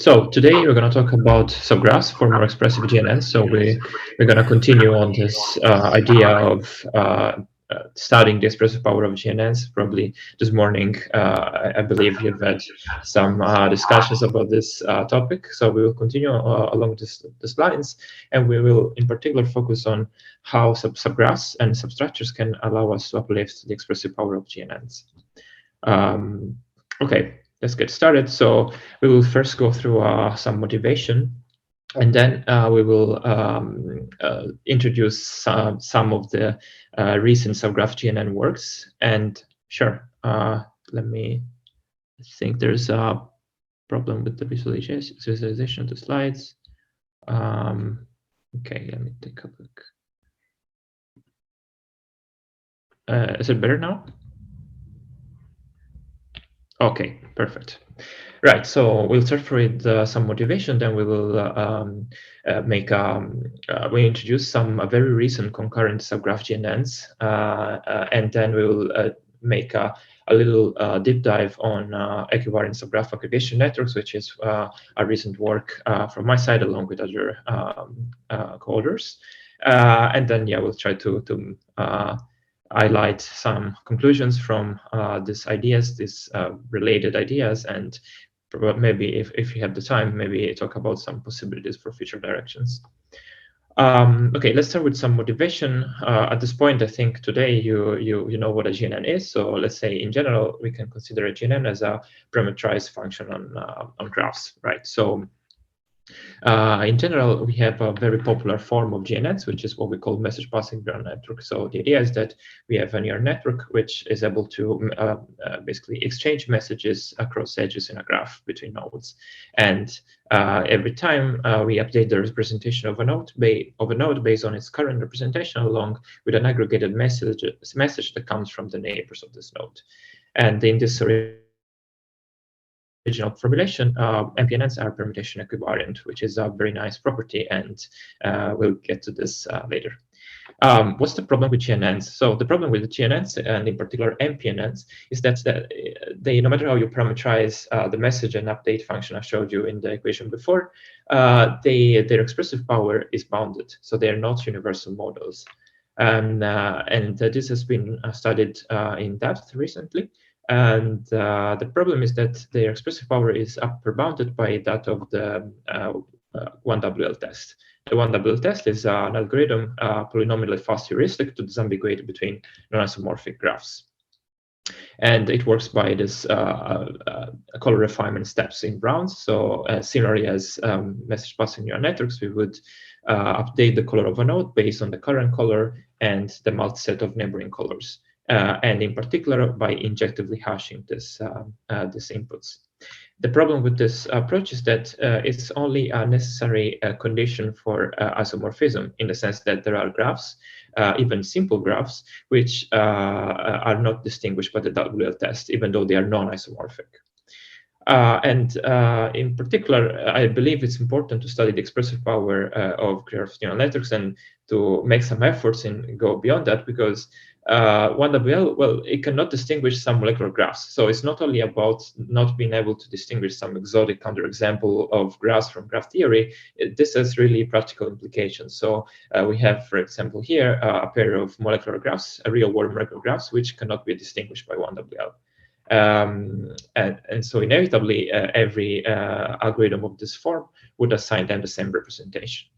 So today we're going to talk about subgraphs for more expressive GNNs. So we're going to continue on this idea of studying the expressive power of GNNs. Probably this morning, I believe you've had some discussions about this topic. So we will continue along these lines, and we will in particular focus on how subgraphs and substructures can allow us to uplift the expressive power of GNNs. Okay. Let's get started. So we will first go through some motivation, and then we will introduce some of the recent subgraph GNN works. And sure, let me think there's a problem with the visualization of the slides. Okay, let me take a look. Is it better now? Okay, perfect. Right, so we'll start with some motivation, then we will we introduce some very recent concurrent subgraph GNNs, and then we will make a little deep dive on equivariant subgraph aggregation networks, which is a recent work from my side along with other co-authors. And then, yeah, we'll try to highlight some conclusions from these ideas, these related ideas, and maybe if you have the time, maybe talk about some possibilities for future directions. Okay, let's start with some motivation. At this point, I think today you know what a GNN is. So let's say in general, we can consider a GNN as a parameterized function on graphs, right? So in general, we have a very popular form of GNNs, which is what we call message passing neural network. So the idea is that we have a neural network which is able to basically exchange messages across edges in a graph between nodes. And every time we update the representation of a node based on its current representation, along with an aggregated message that comes from the neighbors of this node. And in this original formulation, MPNNs are permutation equivariant, which is a very nice property, and we'll get to this later. What's the problem with GNNs? So the problem with the GNNs, and in particular MPNNs, is that they, no matter how you parameterize the message and update function I showed you in the equation before, their expressive power is bounded, so they are not universal models. And this has been studied in depth recently. And the problem is that their expressive power is upper bounded by that of the 1WL test. The 1WL test is an algorithm, polynomially fast heuristic to disambiguate between non-isomorphic graphs. And it works by this color refinement steps in Browns. So similarly as message passing neural networks, we would update the color of a node based on the current color and the multiset of neighboring colors. And in particular by injectively hashing these inputs. The problem with this approach is that it's only a necessary condition for isomorphism, in the sense that there are graphs, even simple graphs, which are not distinguished by the WL test, even though they are non-isomorphic. And in particular, I believe it's important to study the expressive power of graph neural networks and to make some efforts and go beyond that, because 1WL, well, it cannot distinguish some molecular graphs. So it's not only about not being able to distinguish some exotic counterexample of graphs from graph theory. This has really practical implications. So we have, for example, here a pair of molecular graphs, real-world molecular graphs, which cannot be distinguished by 1WL. And so inevitably, every algorithm of this form would assign them the same representation.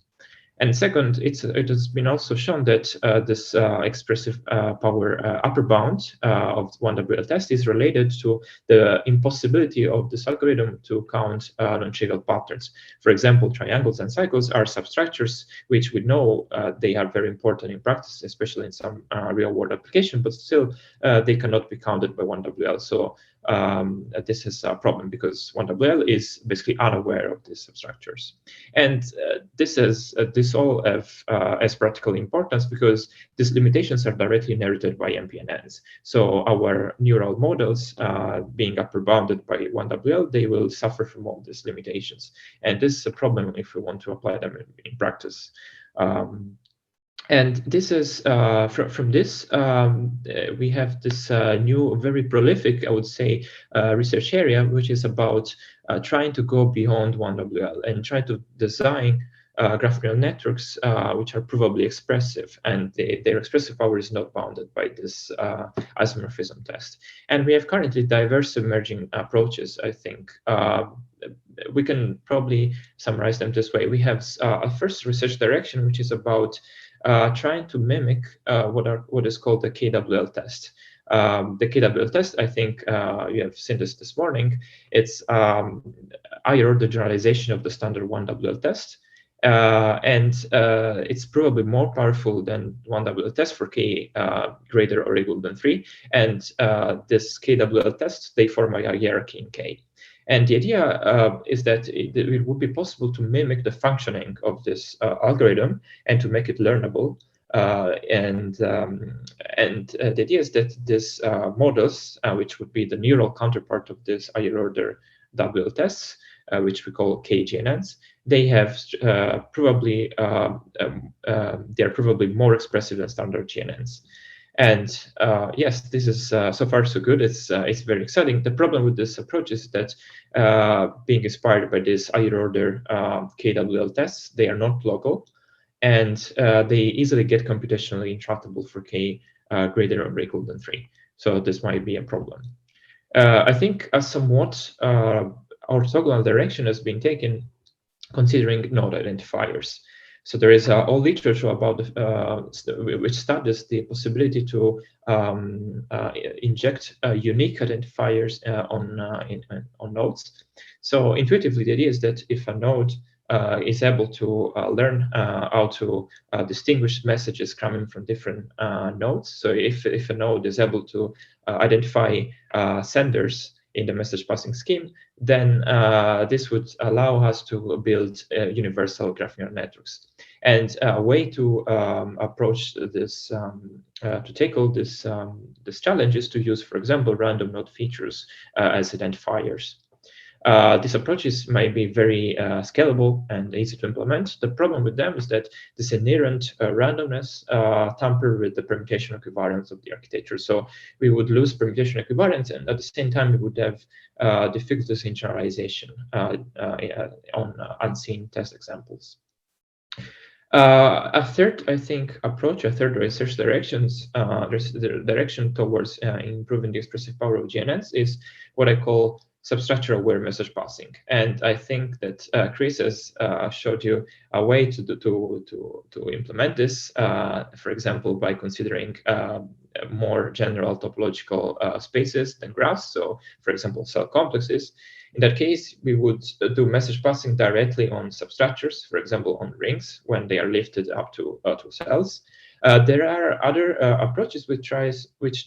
And second, it has been also shown that this expressive power upper bound of 1WL test is related to the impossibility of this algorithm to count non-trivial patterns. For example, triangles and cycles are substructures, which we know they are very important in practice, especially in some real-world application, but still they cannot be counted by 1WL. So this is a problem because 1WL is basically unaware of these substructures. And this all have as practical importance because these limitations are directly inherited by MPNNs. So our neural models being upper bounded by 1WL, they will suffer from all these limitations. And this is a problem if we want to apply them in practice. And this is from this we have this new, very prolific, I would say, research area, which is about trying to go beyond 1WL and try to design graph neural networks which are provably expressive, and their expressive power is not bounded by this isomorphism test. And we have currently diverse emerging approaches. I think we can probably summarize them this way. We have a first research direction, which is about trying to mimic what is called the KWL test. The KWL test, I think you have seen this morning. It's higher order generalization of the standard 1WL test. And it's probably more powerful than 1WL test for k greater or equal than 3. And this KWL test, they form a hierarchy in k. And the idea is that it would be possible to mimic the functioning of this algorithm and to make it learnable. And the idea is that these models, which would be the neural counterpart of this higher order WL tests, which we call KGNNs, they have probably they are probably more expressive than standard GNNs. And yes, this is so far so good. It's very exciting. The problem with this approach is that being inspired by this higher order KWL tests, they are not local, and they easily get computationally intractable for k greater or equal than 3. So this might be a problem. I think a somewhat orthogonal direction has been taken considering node identifiers. So there is all literature about which studies the possibility to inject unique identifiers on nodes. So intuitively, the idea is that if a node is able to learn how to distinguish messages coming from different nodes. So if a node is able to identify senders in the message passing scheme, then this would allow us to build universal graph neural networks. And a way to approach this, to tackle this challenge, is to use, for example, random node features as identifiers. These approaches might be very scalable and easy to implement. The problem with them is that this inherent randomness tamper with the permutation equivariance of the architecture. So we would lose permutation equivariance, and at the same time, we would have difficulties in generalization on unseen test examples. A third, I think, approach, a third research direction towards improving the expressive power of GNNs is what I call substructure aware message passing. And I think that Chris has showed you a way to implement this, for example, by considering more general topological spaces than graphs. So, for example, cell complexes. In that case, we would do message passing directly on substructures, for example, on rings when they are lifted up to cells. There are other approaches which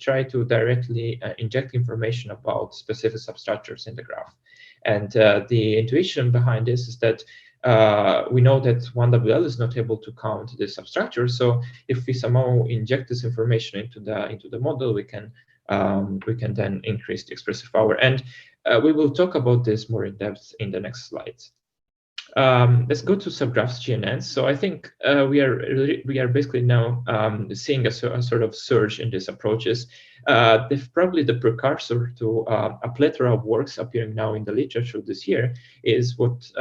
try to directly inject information about specific substructures in the graph. And the intuition behind this is that we know that 1WL is not able to count the substructure. So if we somehow inject this information into the model, we can then increase the expressive power. And we will talk about this more in depth in the next slides. Let's go to subgraphs GNNs. So I think we are basically now seeing a sort of surge in these approaches. Probably the precursor to a plethora of works appearing now in the literature this year is what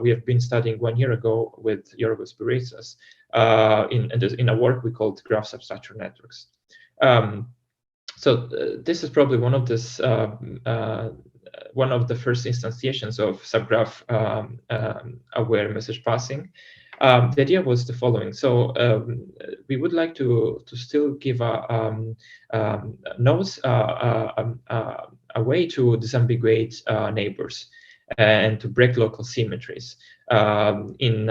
we have been studying 1 year ago with Yorgos Piretzas in a work we called graph substructure networks. So this is probably one of the first instantiations of subgraph aware message passing. The idea was the following. So we would like to still give nodes a way to disambiguate neighbors and to break local symmetries. In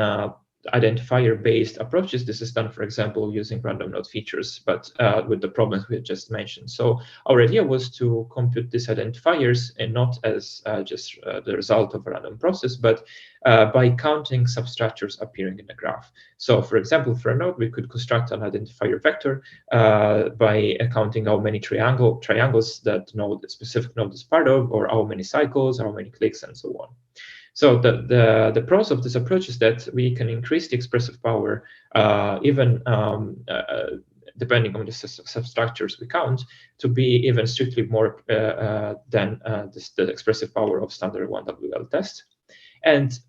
identifier-based approaches, this is done, for example, using random node features, but with the problems we just mentioned. So our idea was to compute these identifiers, and not as just the result of a random process, but by counting substructures appearing in the graph. So, for example, for a node, we could construct an identifier vector by counting how many triangles that specific node is part of, or how many cycles, how many clicks, and so on. So the pros of this approach is that we can increase the expressive power even depending on the substructures we count, to be even strictly more than the expressive power of standard 1WL test. And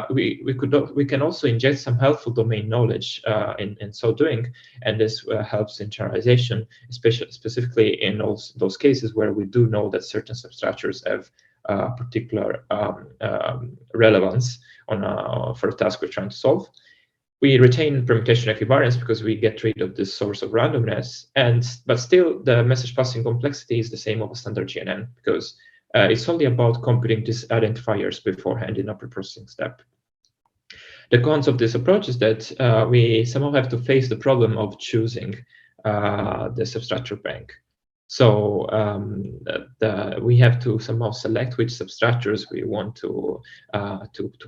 we can also inject some helpful domain knowledge in so doing, and this helps in generalization, especially specifically in those cases where we do know that certain substructures have particular relevance for a task we're trying to solve. We retain permutation equivariance because we get rid of this source of randomness, but still the message passing complexity is the same of a standard GNN, because it's only about computing these identifiers beforehand in a preprocessing step. The cons of this approach is that we somehow have to face the problem of choosing the substructure bank. So we have to somehow select which substructures we want to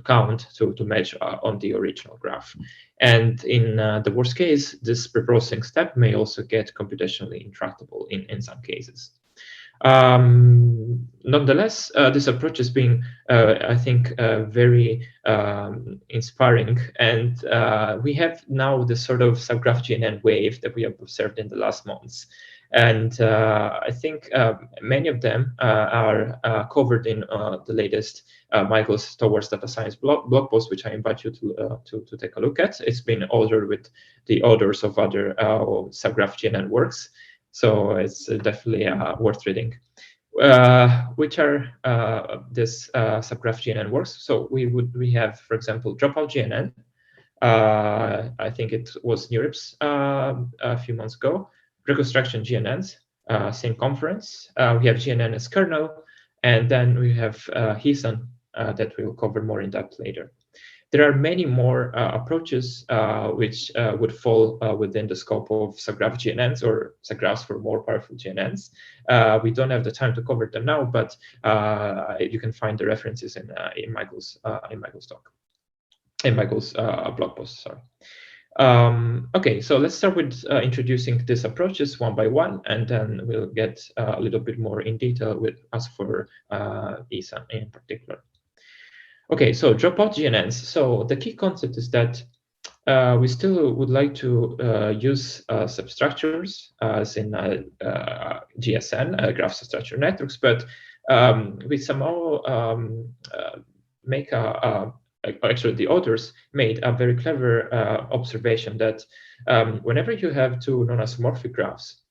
count to match on the original graph. And in the worst case, this preprocessing step may also get computationally intractable in some cases. Nonetheless, this approach has been, I think, very inspiring, and we have now the sort of subgraph GNN wave that we have observed in the last months. And I think many of them are covered in the latest Michael's Towards Data Science blog post, which I invite you to take a look at. It's been authored with the authors of other subgraph GNN works, so it's definitely worth reading. Which are this subgraph GNN works? So we have, for example, dropout GNN. I think it was NeurIPS a few months ago. Reconstruction GNNs, same conference. We have Gnns Kernel, and then we have HESAN that we will cover more in depth later. There are many more approaches which would fall within the scope of subgraph GNNs or subgraphs for more powerful GNNs. We don't have the time to cover them now, but you can find the references in Michael's talk, in Michael's blog post. Sorry. Okay, so let's start with introducing these approaches one by one, and then we'll get a little bit more in detail with us for ESAN in particular. Okay, so dropout GNNs. So the key concept is that we still would like to use substructures as in GSN, graph substructure networks, but we somehow make actually the authors made a very clever observation that whenever you have two non-isomorphic graphs,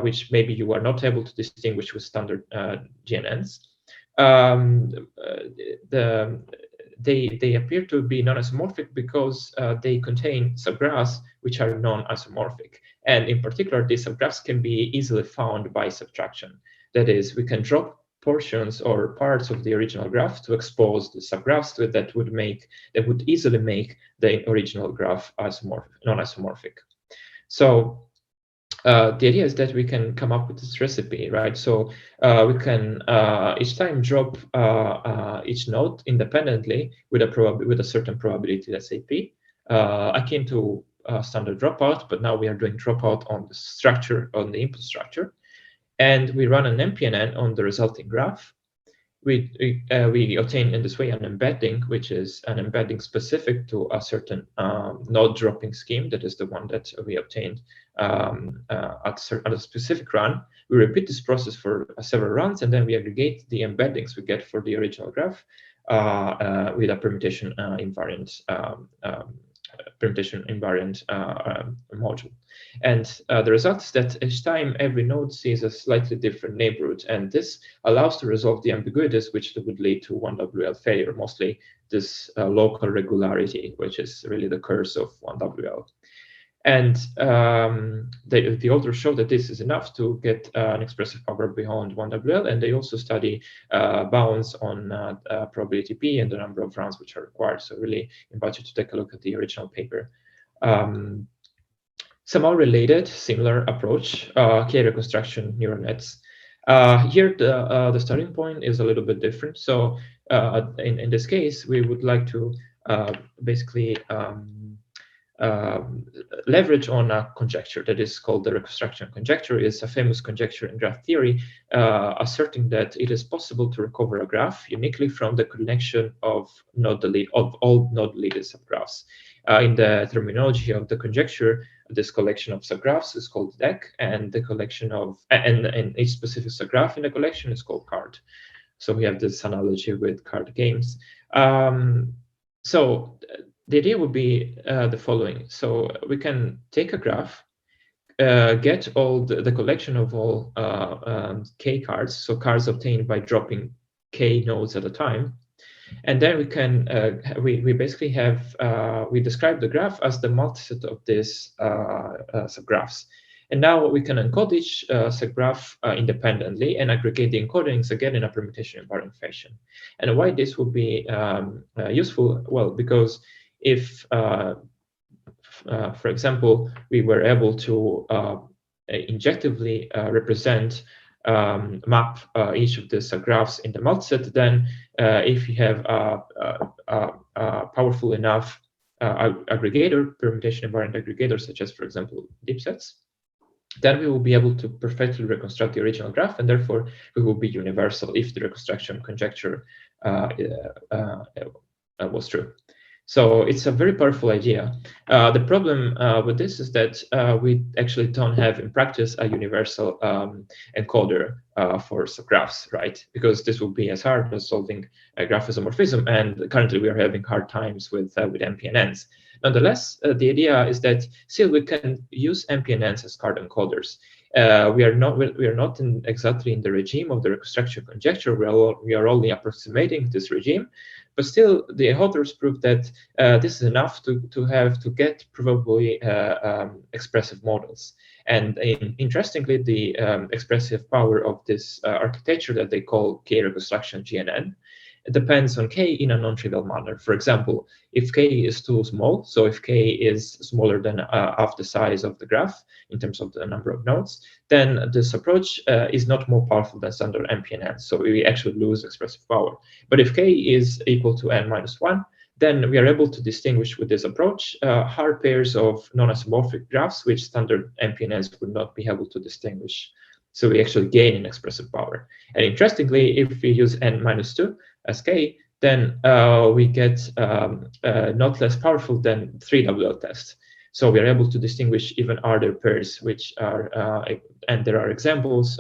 which maybe you are not able to distinguish with standard GNNs, they appear to be non-isomorphic because they contain subgraphs which are non-isomorphic. And in particular, these subgraphs can be easily found by subtraction. That is, we can drop portions or parts of the original graph to expose the subgraphs that would easily make the original graph non-isomorphic. So the idea is that we can come up with this recipe, right? So we can each time drop each node independently with a certain probability, let's say P, akin to standard dropout, but now we are doing dropout on the structure, on the input structure. And we run an MPNN on the resulting graph. We obtain in this way an embedding, which is an embedding specific to a certain node dropping scheme. That is the one that we obtained at a specific run. We repeat this process for several runs, and then we aggregate the embeddings we get for the original graph with a permutation invariant module. And the result is that each time every node sees a slightly different neighborhood, and this allows to resolve the ambiguities which would lead to 1WL failure, mostly this local regularity, which is really the curse of 1WL. And the authors show that this is enough to get an expressive power beyond 1WL, and they also study bounds on probability P and the number of runs which are required. So really invite you to take a look at the original paper. Somehow related, similar approach, K-reconstruction neural nets. Here, the starting point is a little bit different. So in this case, we would like to basically leverage on a conjecture that is called the reconstruction conjecture. Is a famous conjecture in graph theory, asserting that it is possible to recover a graph uniquely from the connection of all node-deleted subgraphs. In the terminology of the conjecture, this collection of subgraphs is called deck, and the collection of and each specific subgraph in the collection is called card. So we have this analogy with card games. So the idea would be the following. So we can take a graph, get all the collection of all k cards, so cards obtained by dropping k nodes at a time, and then we can we basically have we describe the graph as the multiset of these subgraphs. And now we can encode each subgraph independently and aggregate the encodings again in a permutation invariant fashion. And why this would be useful? Well, because if, for example, we were able to injectively represent map each of the subgraphs in the multiset, then if you have a powerful enough aggregator, permutation invariant aggregator, such as, for example, deep sets, then we will be able to perfectly reconstruct the original graph, and therefore we will be universal if the reconstruction conjecture was true. So it's a very powerful idea. The problem with this is that we actually don't have in practice a universal encoder for subgraphs, right? Because this will be as hard as solving a graph isomorphism, and currently we are having hard times with MPNNs. Nonetheless, the idea is that still we can use MPNNs as card encoders. We are not exactly in the regime of the reconstruction conjecture. We are only approximating this regime, but still the authors prove that this is enough to get provably expressive models. And interestingly, the expressive power of this architecture that they call K reconstruction GNN, it depends on K in a non-trivial manner. For example, if K is too small, so if K is smaller than half the size of the graph in terms of the number of nodes, then this approach is not more powerful than standard MPNN. So we actually lose expressive power. But if K is equal to n-1, then we are able to distinguish with this approach hard pairs of non-isomorphic graphs, which standard MPNNs would not be able to distinguish. So we actually gain in expressive power. And interestingly, if we use n-2 as K, then we get not less powerful than 3WL test. So we are able to distinguish even harder pairs, which are, and there are examples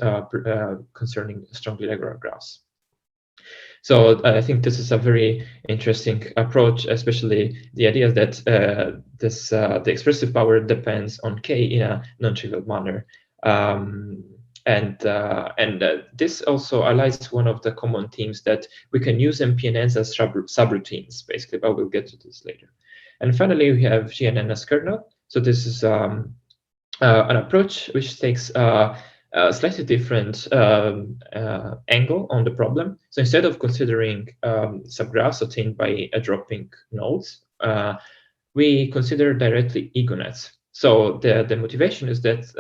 concerning strongly regular graphs. So I think this is a very interesting approach, especially the idea that the expressive power depends on K in a non-trivial manner. This also highlights one of the common themes that we can use MPNNs as subroutines, basically, but we'll get to this later. And finally, we have Gnns Kernel. So this is an approach which takes a slightly different angle on the problem. So instead of considering subgraphs obtained by dropping nodes, we consider directly egonets. So the motivation is that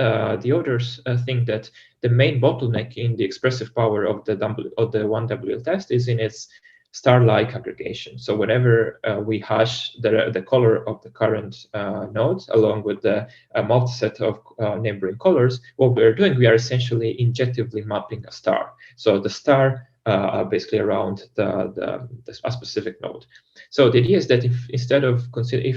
the authors think that the main bottleneck in the expressive power of the 1WL test is in its star-like aggregation. So whenever we hash the color of the current nodes along with the multiset of neighboring colors, what we are doing, we are essentially injectively mapping a star. So the star basically around a specific node. So the idea is that if instead of considering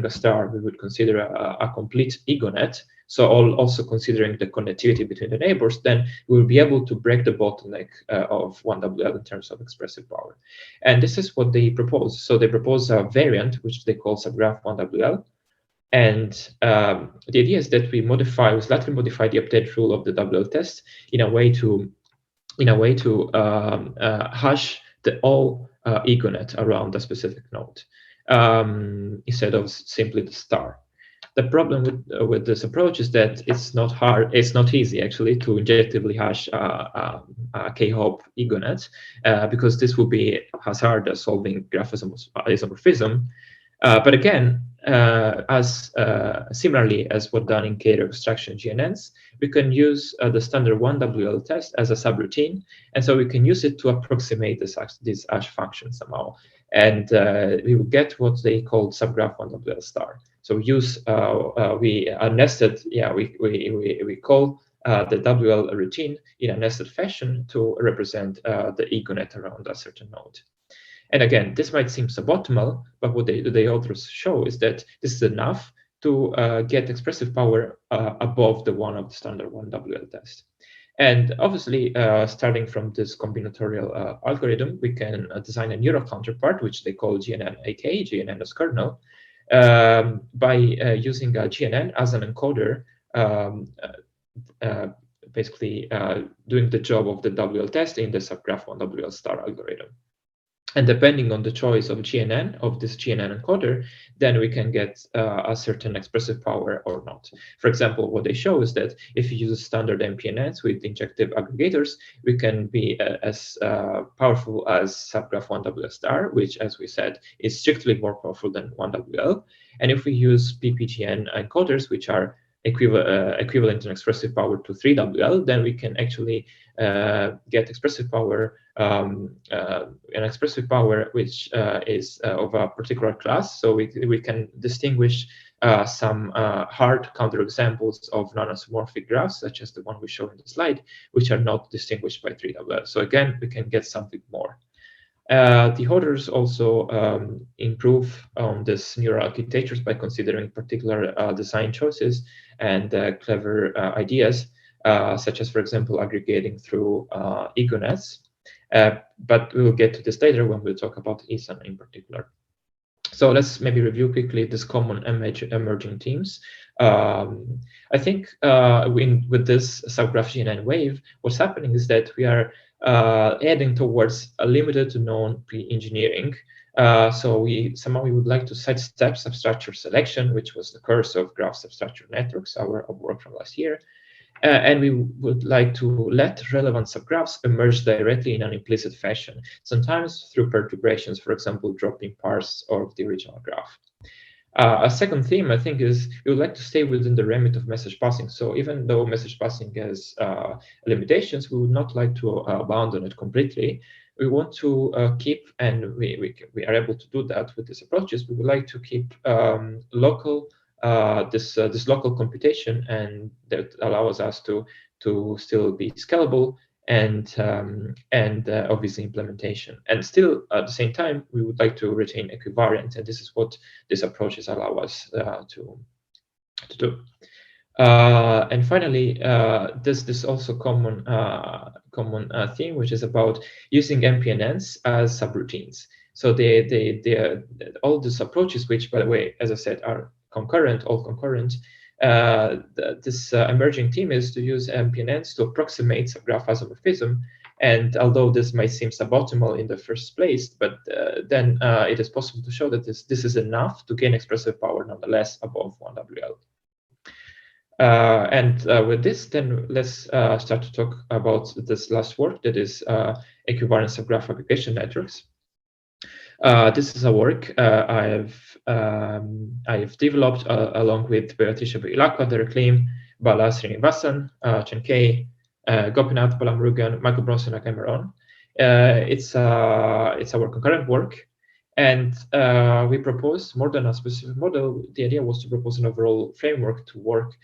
a star, we would consider a complete egonet, so also considering the connectivity between the neighbors, then we will be able to break the bottleneck of 1WL in terms of expressive power. And this is what they propose. So they propose a variant, which they call subgraph 1WL. And the idea is that we slightly modify the update rule of the WL test in a way to hash the all egonet around a specific node instead of simply the star. The problem with this approach is that it's not easy actually to injectively hash a K-hop egonet because this would be as hard as solving graph isomorphism. But again, similarly as what done in K reconstruction GNNs, we can use the standard 1WL test as a subroutine, and so we can use it to approximate this hash function somehow. and we will get what they call subgraph 1WL star. So we use we nested, we call the WL routine in a nested fashion to represent the egonet around a certain node. And again, this might seem suboptimal, but what the authors show is that this is enough to get expressive power above the one of the standard 1WL test. And obviously, starting from this combinatorial algorithm, we can design a neural counterpart, which they call GNN-AK, Gnns Kernel, by using a GNN as an encoder, basically doing the job of the WL test in the subgraph 1WL star algorithm. And depending on the choice of GNN, of this GNN encoder, then we can get a certain expressive power or not. For example, what they show is that if you use standard MPNNs with injective aggregators, we can be as powerful as subgraph 1WL star, which, as we said, is strictly more powerful than 1WL. And if we use PPGN encoders, which are equivalent in expressive power to 3WL, then we can actually get expressive power, an expressive power which is of a particular class. So we can distinguish some hard counterexamples of non-isomorphic graphs, such as the one we show in the slide, which are not distinguished by 3WL. So again, we can get something more. The authors also improve on this neural architectures by considering particular design choices and clever ideas, such as, for example, aggregating through egonets. But we will get to this later when we talk about ESAN in particular. So let's maybe review quickly this common emerging themes. I think with this subgraph GNN wave, what's happening is that we are heading towards a limited to known pre-engineering. So we would like to sidestep substructure selection, which was the curse of graph substructure networks, our work from last year. And we would like to let relevant subgraphs emerge directly in an implicit fashion, sometimes through perturbations, for example, dropping parts of the original graph. A second theme, I think, is we would like to stay within the remit of message passing. So even though message passing has limitations, we would not like to abandon it completely. We want to keep, and we are able to do that with these approaches, we would like to keep local this local computation, and that allows us to still be scalable and obviously implementation. And still at the same time, we would like to retain equivariance, and this is what these approaches allow us to do. And finally, this also common theme, which is about using MPNNs as subroutines. So all these approaches, which, by the way, as I said, are all concurrent. This emerging theme is to use MPNNs to approximate subgraph isomorphism. And although this might seem suboptimal in the first place, but then it is possible to show that this is enough to gain expressive power nonetheless above 1WL. And with this, then let's start to talk about this last work, that is equivalent subgraph aggregation networks. This is a work I have developed along with Beatrice Ilacqua, Derek Lim, Bala Srinivasan, Chen Kei, Gopinath Balamurugan, Michael Bronson, and Cameron. It's our concurrent work, and we proposed more than a specific model. The idea was to propose an overall framework to work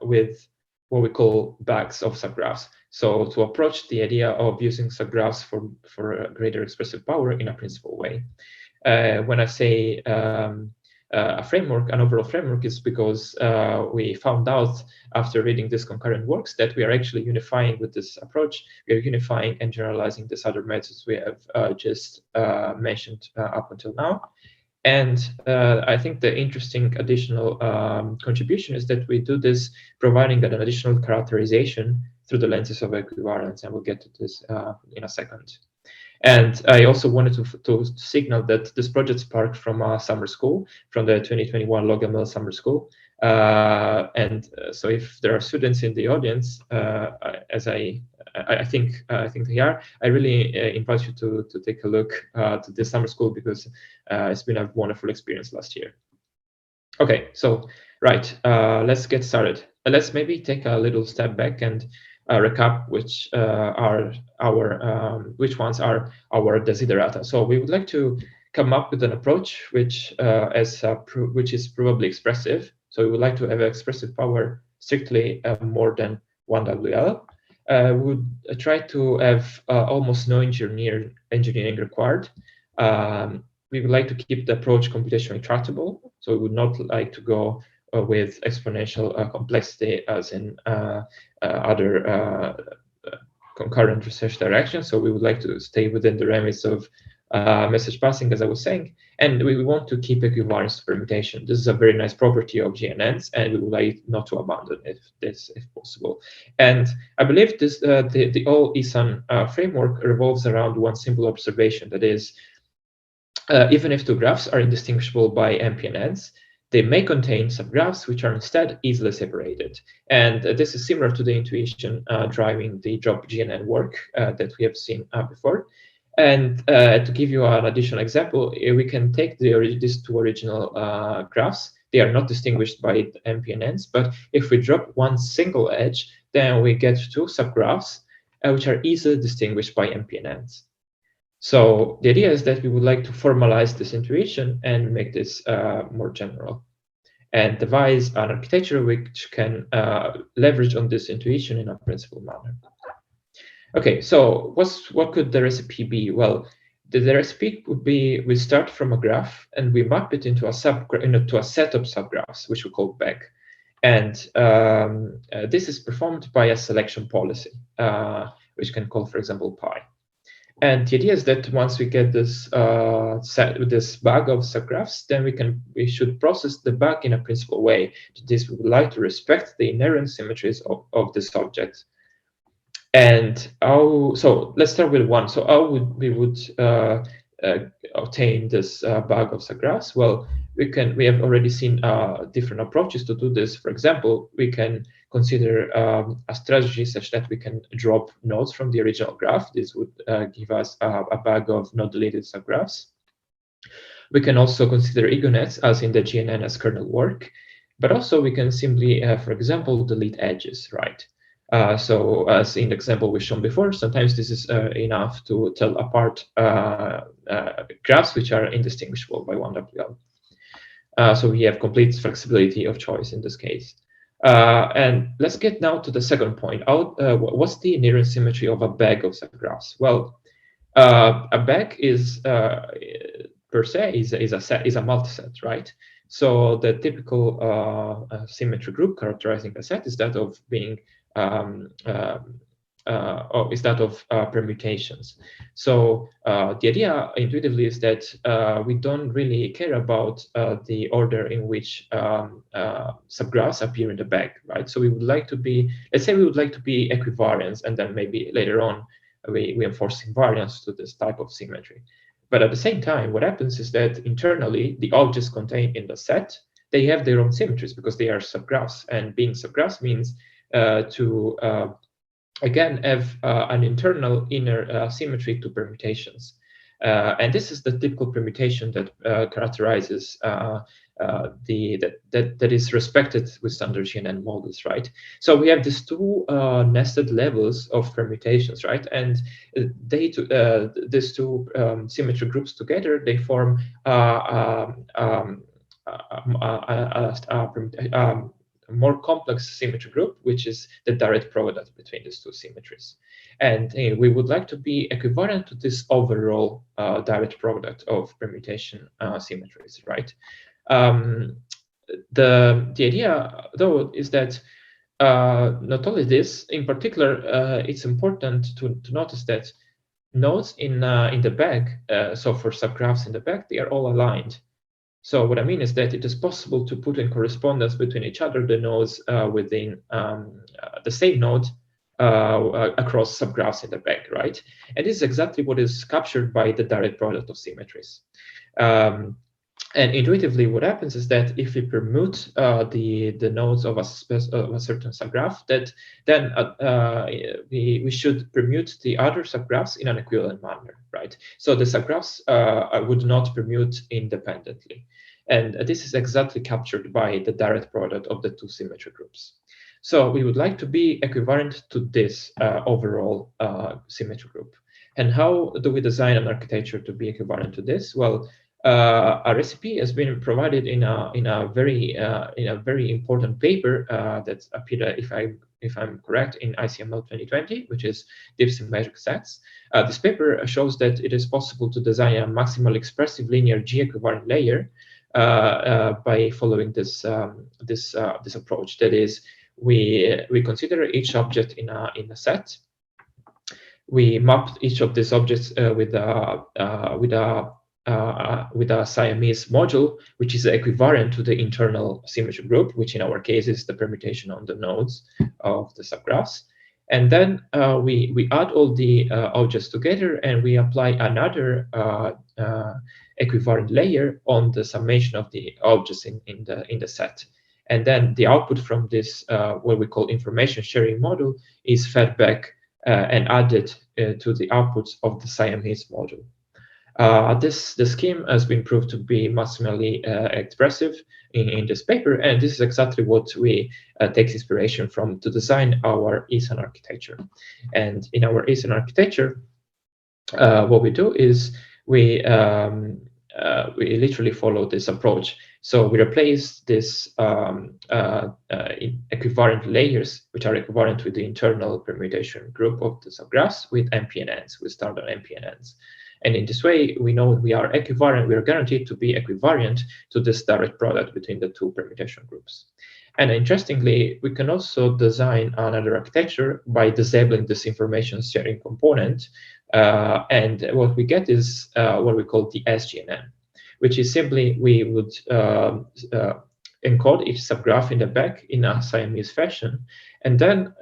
with what we call bags of subgraphs. So to approach the idea of using subgraphs for a greater expressive power in a principal way. When I say a framework, an overall framework, is because we found out after reading these concurrent works that we are actually unifying with this approach. We are unifying and generalizing these other methods we have just mentioned up until now. And I think the interesting additional contribution is that we do this providing an additional characterization through the lenses of equivalence, and we'll get to this in a second. And I also wanted to signal that this project sparked from a summer school, from the 2021 LogML summer school. So if there are students in the audience, as I think they are, I really invite you to take a look to this summer school, because it's been a wonderful experience last year. Okay, so right, let's get started. Let's maybe take a little step back and recap which ones are our desiderata. So we would like to come up with an approach which is probably expressive. So we would like to have expressive power strictly more than 1 WL. We would try to have almost no engineering required. We would like to keep the approach computationally tractable. So we would not like to go with exponential complexity as in other concurrent research directions. So we would like to stay within the remits of message passing, as I was saying, and we want to keep equivariance permutation. This is a very nice property of GNNs, and we would like not to abandon if possible. And I believe this the whole ESAN framework revolves around one simple observation, that is, even if two graphs are indistinguishable by MPNNs, they may contain subgraphs which are instead easily separated. And this is similar to the intuition driving the drop GNN work that we have seen before. And to give you an additional example, we can take these two original graphs. They are not distinguished by MPNNs, but if we drop one single edge, then we get two subgraphs which are easily distinguished by MPNNs. So the idea is that we would like to formalize this intuition and make this more general, and devise an architecture which can leverage on this intuition in a principled manner. Okay, so what could the recipe be? Well, the recipe would be, we start from a graph and we map it into a set of subgraphs, which we call BEG. And this is performed by a selection policy, which can call, for example, pi. And the idea is that once we get this this bag of subgraphs, then we should process the bag in a principal way. This we would like to respect the inherent symmetries of this object. And so let's start with one. So how would we obtain this bag of subgraphs? Well, we have already seen different approaches to do this. For example, we can consider a strategy such that we can drop nodes from the original graph. This would give us a bag of not deleted subgraphs. We can also consider egonets, as in the Gnns kernel work, but also we can simply, for example, delete edges, right? So as in the example we've shown before, sometimes this is enough to tell apart graphs which are indistinguishable by 1 WL. So we have complete flexibility of choice in this case. And let's get now to the second point. What's the inherent symmetry of a bag of subgraphs? Well, a bag is per se is a multiset, right? So the typical symmetry group characterizing a set is that of being permutations. So the idea intuitively is that we don't really care about the order in which subgraphs appear in the bag, right? So we would like to be, let's say we would like to be equivariance, and then maybe later on we enforce invariance to this type of symmetry. But at the same time, what happens is that internally, the objects contained in the set, they have their own symmetries because they are subgraphs, and being subgraphs means again have an internal inner symmetry to permutations. And this is the typical permutation that characterizes that is respected with standard GNN models, right? So we have these two nested levels of permutations, right? And these two symmetry groups together, they form a more complex symmetry group, which is the direct product between these two symmetries. And we would like to be equivalent to this overall direct product of permutation symmetries, right? The idea, though, is that not only this, in particular, it's important to notice that nodes in the bag, so for subgraphs in the bag, they are all aligned. So what I mean is that it is possible to put in correspondence between each other the nodes within the same node across subgraphs in the bag, right? And this is exactly what is captured by the direct product of symmetries. And intuitively, what happens is that if we permute the nodes of a certain subgraph, then we should permute the other subgraphs in an equivalent manner, right? So the subgraphs would not permute independently. And this is exactly captured by the direct product of the two symmetry groups. So we would like to be equivalent to this overall symmetry group. And how do we design an architecture to be equivalent to this? Well, a recipe has been provided in a very important paper that appeared, if I'm correct, in ICML 2020, which is deep symmetric sets. This paper shows that it is possible to design a maximal expressive linear G-equivalent layer by following this approach. That is, we consider each object in a set. We mapped each of these objects with a Siamese module, which is equivalent to the internal symmetry group, which in our case is the permutation on the nodes of the subgraphs. And then we add all the objects together, and we apply another equivalent layer on the summation of the objects in the set. And then the output from this, what we call information sharing module, is fed back and added to the outputs of the Siamese module. The scheme has been proved to be maximally expressive in this paper, and this is exactly what we take inspiration from to design our ESAN architecture. And in our ESAN architecture, what we do is we literally follow this approach. So we replace this equivalent layers, which are equivalent to the internal permutation group of the subgraphs, with NPNNs. We start on NPNNs. And in this way, we know we are equivalent, we are guaranteed to be equivalent to this direct product between the two permutation groups. And interestingly, we can also design another architecture by disabling this information sharing component. And what we get is what we call the SGNN, which is simply we would encode each subgraph in the back in a Siamese fashion. And then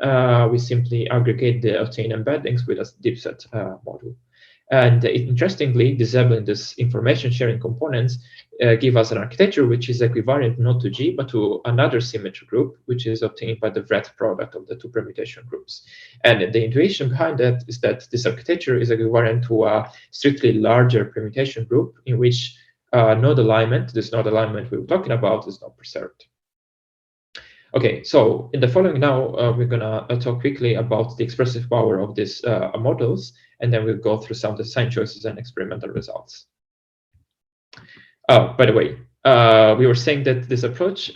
we simply aggregate the obtained embeddings with a deep set module. And interestingly, disabling this information sharing components give us an architecture which is equivalent not to G, but to another symmetry group, which is obtained by the breadth product of the two permutation groups. And the intuition behind that is that this architecture is equivalent to a strictly larger permutation group in which node alignment, this node alignment we were talking about, is not preserved. Okay, so in the following now, we're gonna talk quickly about the expressive power of these models, and then we'll go through some design choices and experimental results. Oh, by the way, we were saying that this approach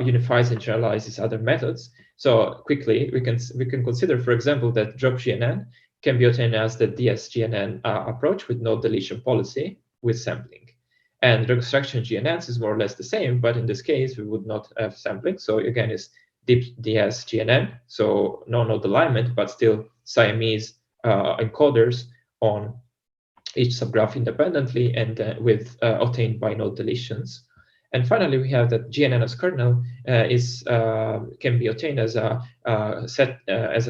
unifies and generalizes other methods. So quickly, we can consider, for example, that drop GNN can be obtained as the DSGNN approach with no deletion policy with sampling. And reconstruction GNNs is more or less the same, but in this case, we would not have sampling. So again, it's deep DSGNN, so no node alignment, but still Siamese encoders on each subgraph independently and with obtained by node deletions. And finally, we have that Gnns kernel can be obtained as a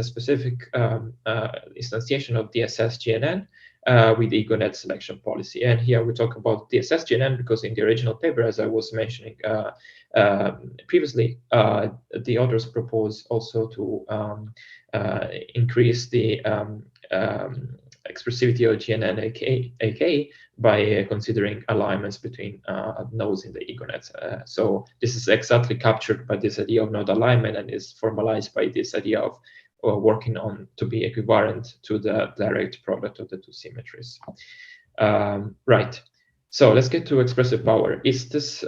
specific instantiation of DSS GNN with the EgoNet selection policy. And here we talk about DSS GNN because in the original paper, as I was mentioning previously, the authors propose also to increase the expressivity of GNN AK by considering alignments between nodes in the EgoNet. So this is exactly captured by this idea of node alignment and is formalized by this idea of working on to be equivalent to the direct product of the two symmetries. Right. So let's get to expressive power.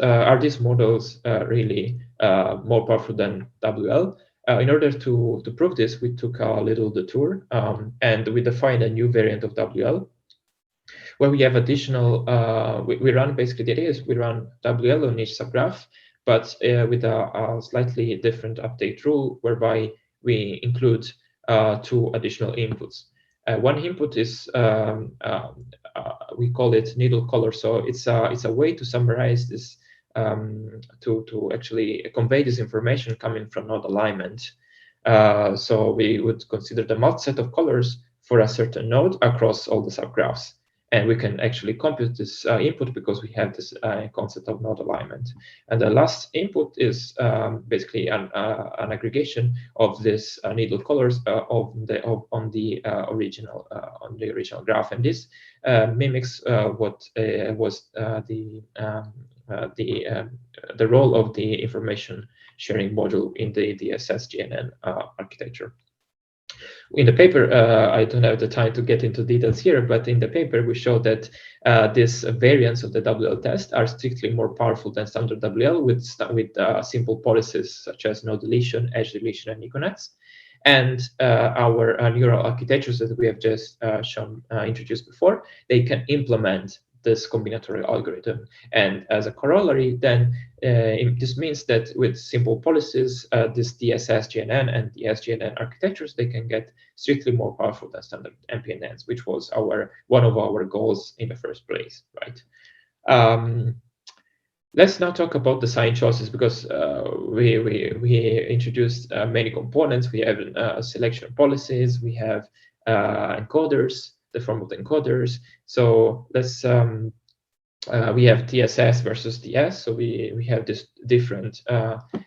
Are these models really more powerful than WL? In order to prove this, we took a little detour and we defined a new variant of WL where we have additional, we run basically the idea is we run WL on each subgraph, but with a slightly different update rule whereby we include two additional inputs. One input is, we call it needle color. So it's a way to summarize this, to actually convey this information coming from node alignment. So we would consider the multi-set of colors for a certain node across all the subgraphs. And we can actually compute this input because we have this concept of node alignment. And the last input is basically an aggregation of this needle colors on the original graph. And this mimics what was the the role of the information sharing module in the DSS-GNN architecture. In the paper, I don't have the time to get into details here, but in the paper we show that these variants of the WL test are strictly more powerful than standard WL with simple policies such as no deletion, edge deletion, and econets. And our neural architectures that we have just introduced before, they can implement this combinatorial algorithm. And as a corollary, then this means that with simple policies, this DSS-GNN and DS-GNN architectures, they can get strictly more powerful than standard MPNNs, which was one of our goals in the first place, right? Let's now talk about the sign choices, because we introduced many components. We have selection policies, we have encoders, the form of the encoders. So let's we have TSS versus DS. So we have this different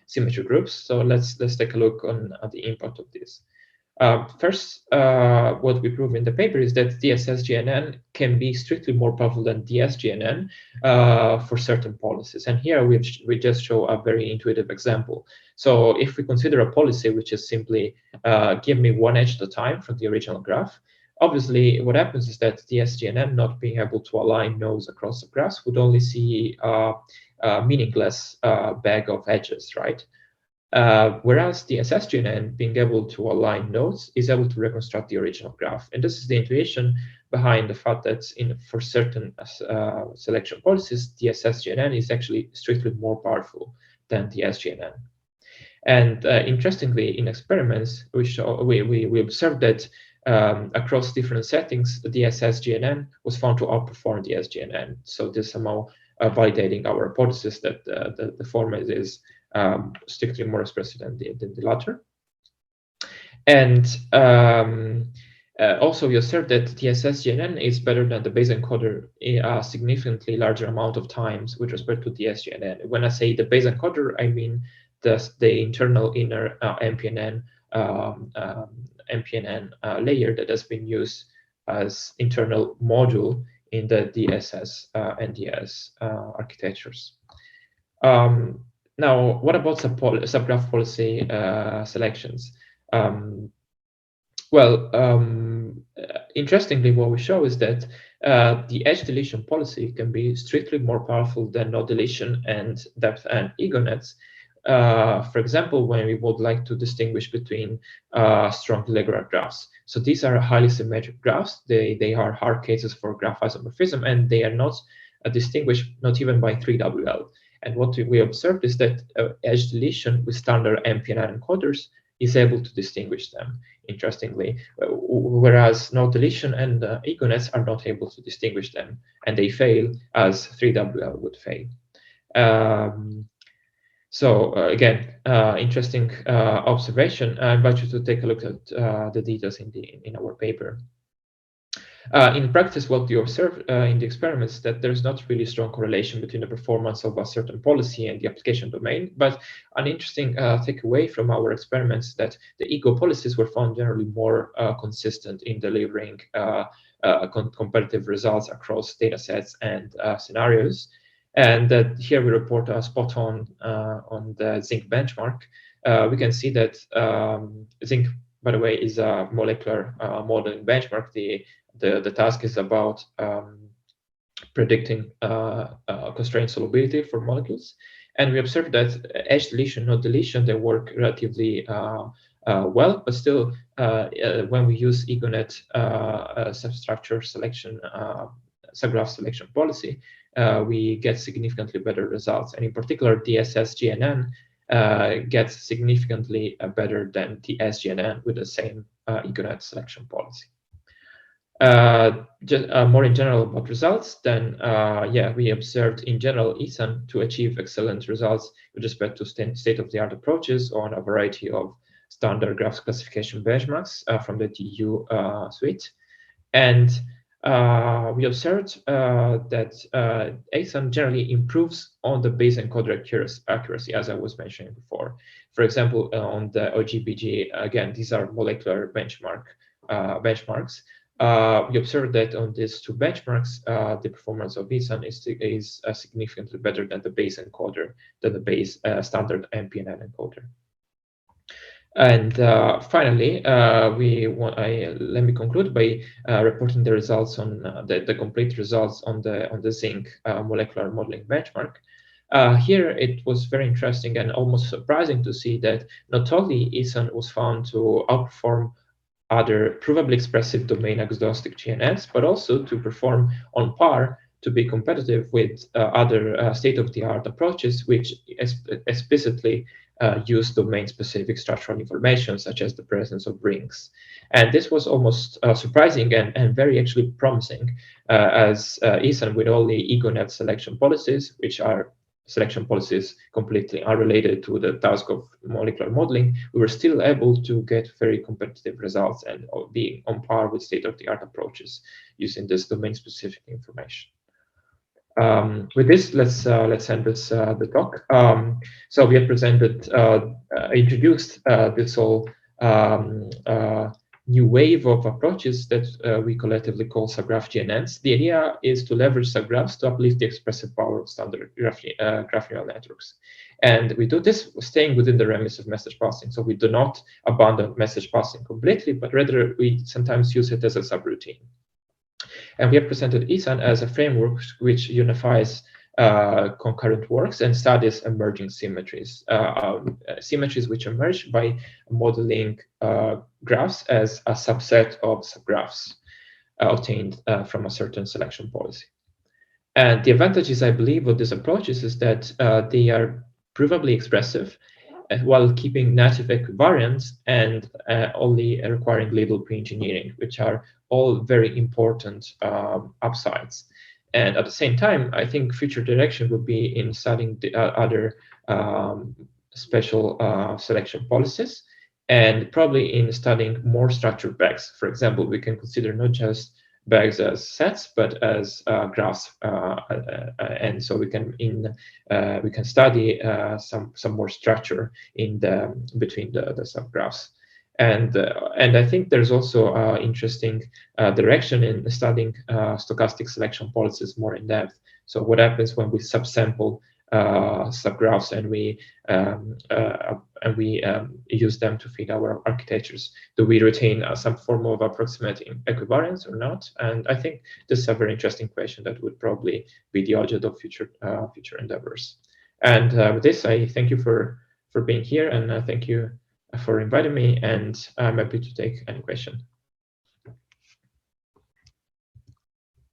symmetry groups. So let's take a look on the impact of this. First, what we prove in the paper is that DSS-GNN can be strictly more powerful than DS-GNN for certain policies. And here we just show a very intuitive example. So if we consider a policy which is simply give me one edge at a time from the original graph, obviously what happens is that DS-GNN, not being able to align nodes across the graphs, would only see a meaningless bag of edges, right? Whereas the DSS-GNN, being able to align nodes, is able to reconstruct the original graph. And this is the intuition behind the fact that for certain selection policies, the DSS-GNN is actually strictly more powerful than the DS-GNN. And interestingly, in experiments, we observed that across different settings, the DSS-GNN was found to outperform the DS-GNN. So this somehow validating our hypothesis that the format is strictly more expressive than the latter. And also we observed that DSS-GNN is better than the base encoder in a significantly larger amount of times with respect to DS-GNN. When I say the base encoder, I mean the internal inner MPNN layer that has been used as internal module in the DSS and DS architectures. Now, what about subgraph policy selections? Interestingly, what we show is that the edge deletion policy can be strictly more powerful than no deletion and depth and egonets. For example, when we would like to distinguish between strongly regular graphs. So these are highly symmetric graphs. They are hard cases for graph isomorphism, and they are not distinguished, not even by 3WL. And what we observed is that edge deletion with standard MPNN encoders is able to distinguish them, interestingly, whereas no deletion and egonets are not able to distinguish them, and they fail as 3WL would fail. So again, interesting observation. I invite you to take a look at the details in our paper. In practice, what you observe in the experiments is that there's not really strong correlation between the performance of a certain policy and the application domain. But an interesting takeaway from our experiments is that the ego policies were found generally more consistent in delivering competitive results across data sets and scenarios. And that here we report a spot on the Zinc benchmark. We can see that Zinc, by the way, is a molecular modeling benchmark. The task is about predicting constraint solubility for molecules. And we observed that edge deletion, no deletion, they work relatively well, but still, when we use egonet substructure selection, subgraph selection policy, we get significantly better results. And in particular, DSS-GNN gets significantly better than DS-GNN with the same egonet selection policy. Just more in general about results, then we observed in general ESAN to achieve excellent results with respect to state-of-the-art approaches on a variety of standard graph classification benchmarks from the TU suite. And we observed that ESAN generally improves on the base encoder accuracy, as I was mentioning before. For example, on the OGBG, again, these are molecular benchmarks. we observed that on these two benchmarks, the performance of ESAN is significantly better than the base encoder, than the base standard MPNN encoder. And finally, let me conclude by reporting the results on the complete results on the Zinc molecular modeling benchmark. Here, it was very interesting and almost surprising to see that not only ESAN was found to outperform other provably expressive domain agnostic GNNs, but also to perform on par to be competitive with other state-of-the-art approaches, which explicitly use domain-specific structural information, such as the presence of rings. And this was almost surprising and very actually promising, as ESAN, with all the EGONet selection policies, which are selection policies completely unrelated to the task of molecular modeling, we were still able to get very competitive results and being on par with state-of-the-art approaches using this domain-specific information. With this, let's end this the talk. So we have presented, introduced this whole new wave of approaches that we collectively call subgraph GNNs. The idea is to leverage subgraphs to uplift the expressive power of standard graph neural networks. And we do this staying within the remits of message passing. So we do not abandon message passing completely, but rather we sometimes use it as a subroutine. And we have presented ESAN as a framework which unifies concurrent works and studies emerging symmetries, symmetries which emerge by modeling graphs as a subset of subgraphs obtained from a certain selection policy. And the advantages, I believe, of these approaches is that they are provably expressive while keeping native equivariants and only requiring little pre-engineering, which are all very important upsides. And at the same time, I think future direction would be in studying the other special selection policies, and probably in studying more structured bags. For example, we can consider not just bags as sets, but as graphs, and so we can study some more structure in between the subgraphs. And I think there's also interesting direction in studying stochastic selection policies more in depth. So what happens when we subsample subgraphs and we use them to feed our architectures? Do we retain some form of approximating equivariance or not? And I think this is a very interesting question that would probably be the object of future endeavors. And with this, I thank you for being here, and thank you for inviting me, and I'm happy to take any question.